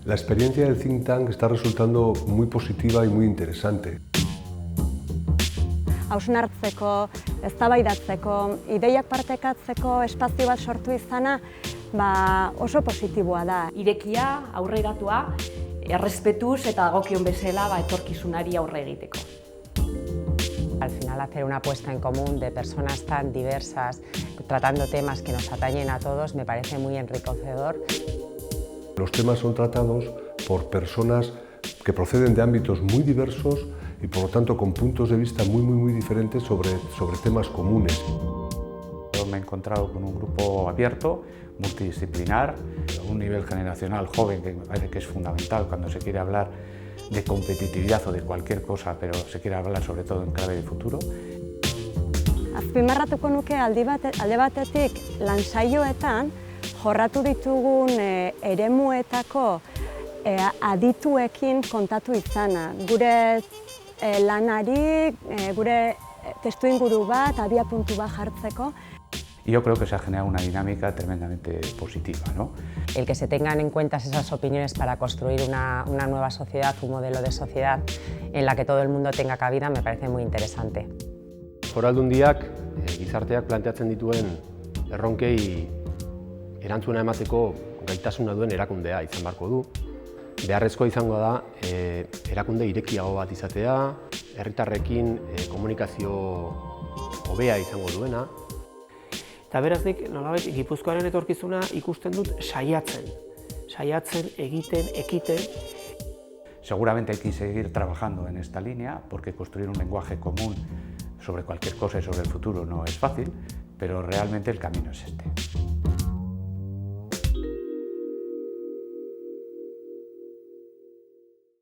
La experiencia del think tank está resultando muy positiva y muy interesante. Hausnartzeko, eztabaidatzeko, ideiak partekatzeko espazio bat sortu izana, oso positiboa da. Irekia, aurreratua, errespetuz eta dagokion bezala etorkizunari aurre egiteko. Al final, hacer una apuesta en común de personas tan diversas, tratando temas que nos atañen a todos, me parece muy enriquecedor. Los temas son tratados por personas que proceden de ámbitos muy diversos y por lo tanto con puntos de vista muy diferentes sobre temas comunes. Yo me he encontrado con un grupo abierto, multidisciplinar, un nivel generacional joven que me parece que es fundamental cuando se quiere hablar de competitividad o de cualquier cosa, pero se quiere hablar sobre todo en clave de futuro. Azpimarratuko nuke alde batetik lansaioetan jorratu ditugun eremuetako adituekin kontatu izana. Gure lanari, gure testuinguru bat, abiapuntu bat jartzeko. Y yo creo que se ha generado una dinámica tremendamente positiva, ¿no? El que se tengan en cuenta esas opiniones para construir una nueva sociedad, un modelo de sociedad en la que todo el mundo tenga cabida, me parece muy interesante. Foru Aldundiak gizarteak planteatzen dituen erronkei erantzuna emateko gaitasuna duen erakundea izan beharko du. Beharrezkoa izango da erakunde irekiago bat izatea, herritarrekin komunikazio hobea izango duena. Eta beraznik, nolabait, Gipuzkoaren etorkizuna ikusten dut saiatzen, egiten, ekiten. Seguramente hay que seguir trabajando en esta línea, porque construir un lenguaje común sobre cualquier cosa y sobre el futuro no es fácil, pero realmente el camino es este.